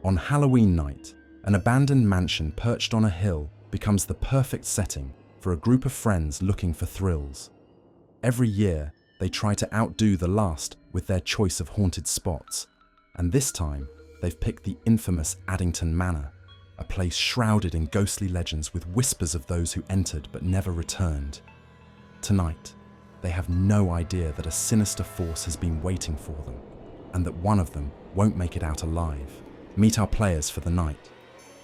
On Halloween night, an abandoned mansion perched on a hill becomes the perfect setting for a group of friends looking for thrills. Every year, they try to outdo the last with their choice of haunted spots, and this time, they've picked the infamous Addington Manor, a place shrouded in ghostly legends with whispers of those who entered but never returned. Tonight, they have no idea that a sinister force has been waiting for them, and that one of them won't make it out alive. Meet our players for the night.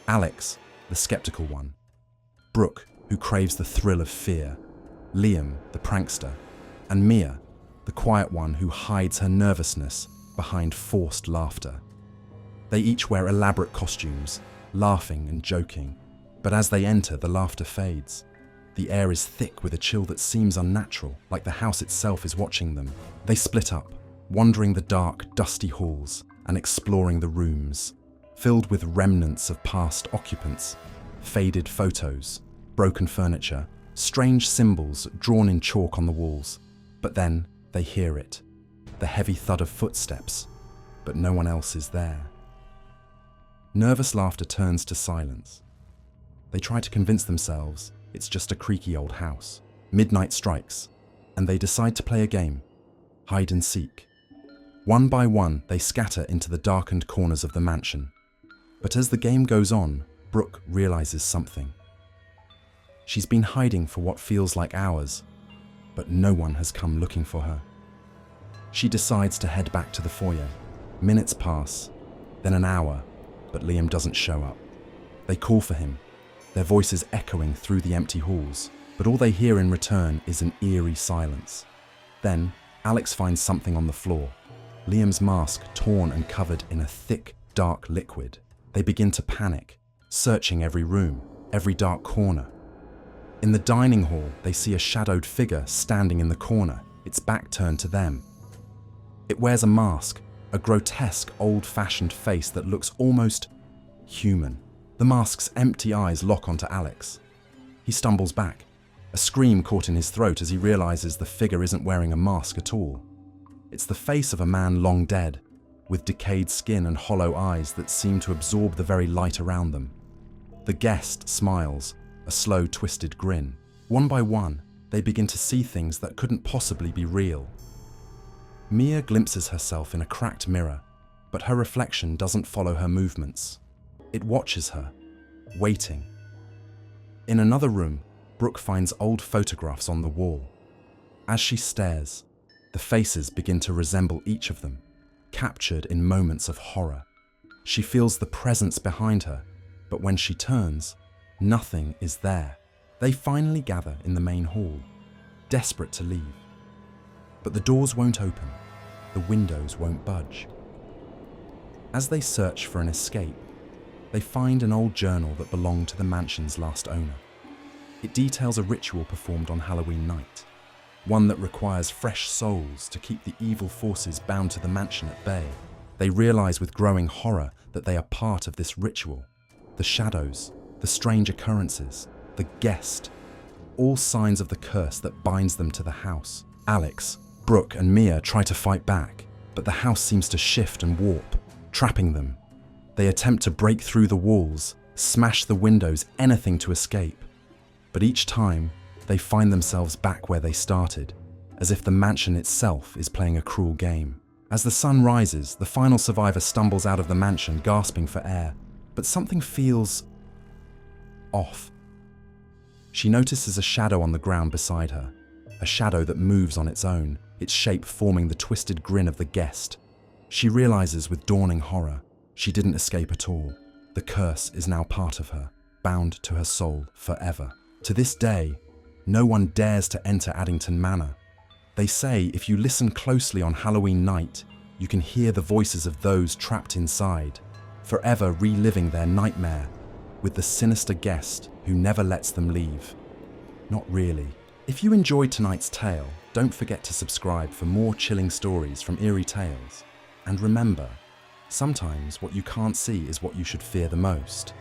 Alex, the skeptical one. Brooke, who craves the thrill of fear. Liam, the prankster. And Mia, the quiet one who hides her nervousness behind forced laughter. They each wear elaborate costumes, laughing and joking, but as they enter, the laughter fades. The air is thick with a chill that seems unnatural, like the house itself is watching them. They split up, wandering the dark, dusty halls and exploring the rooms, filled with remnants of past occupants, faded photos, broken furniture, strange symbols drawn in chalk on the walls. But then they hear it, the heavy thud of footsteps, but no one else is there. Nervous laughter turns to silence. They try to convince themselves it's just a creaky old house. Midnight strikes, and they decide to play a game, hide and seek. One by one, they scatter into the darkened corners of the mansion. But as the game goes on, Brooke realizes something. She's been hiding for what feels like hours, but no one has come looking for her. She decides to head back to the foyer. Minutes pass, then an hour, but Liam doesn't show up. They call for him, their voices echoing through the empty halls, but all they hear in return is an eerie silence. Then, Alex finds something on the floor. Liam's mask torn and covered in a thick, dark liquid. They begin to panic, searching every room, every dark corner. In the dining hall, they see a shadowed figure standing in the corner, its back turned to them. It wears a mask, a grotesque, old-fashioned face that looks almost human. The mask's empty eyes lock onto Alex. He stumbles back, a scream caught in his throat as he realizes the figure isn't wearing a mask at all. It's the face of a man long dead, with decayed skin and hollow eyes that seem to absorb the very light around them. The guest smiles, a slow, twisted grin. One by one, they begin to see things that couldn't possibly be real. Mia glimpses herself in a cracked mirror, but her reflection doesn't follow her movements. It watches her, waiting. In another room, Brooke finds old photographs on the wall. As she stares, the faces begin to resemble each of them, captured in moments of horror. She feels the presence behind her, but when she turns, nothing is there. They finally gather in the main hall, desperate to leave. But the doors won't open, the windows won't budge. As they search for an escape, they find an old journal that belonged to the mansion's last owner. It details a ritual performed on Halloween night, one that requires fresh souls to keep the evil forces bound to the mansion at bay. They realize with growing horror that they are part of this ritual. The shadows, the strange occurrences, the guest, all signs of the curse that binds them to the house. Alex, Brooke, and Mia try to fight back, but the house seems to shift and warp, trapping them. They attempt to break through the walls, smash the windows, anything to escape. But each time, they find themselves back where they started, as if the mansion itself is playing a cruel game. As the sun rises, the final survivor stumbles out of the mansion, gasping for air, but something feels off. She notices a shadow on the ground beside her, a shadow that moves on its own, its shape forming the twisted grin of the guest. She realizes with dawning horror, she didn't escape at all. The curse is now part of her, bound to her soul forever. To this day, no one dares to enter Addington Manor. They say if you listen closely on Halloween night, you can hear the voices of those trapped inside, forever reliving their nightmare with the sinister guest who never lets them leave. Not really. If you enjoyed tonight's tale, don't forget to subscribe for more chilling stories from Eerie Tales. And remember, sometimes what you can't see is what you should fear the most.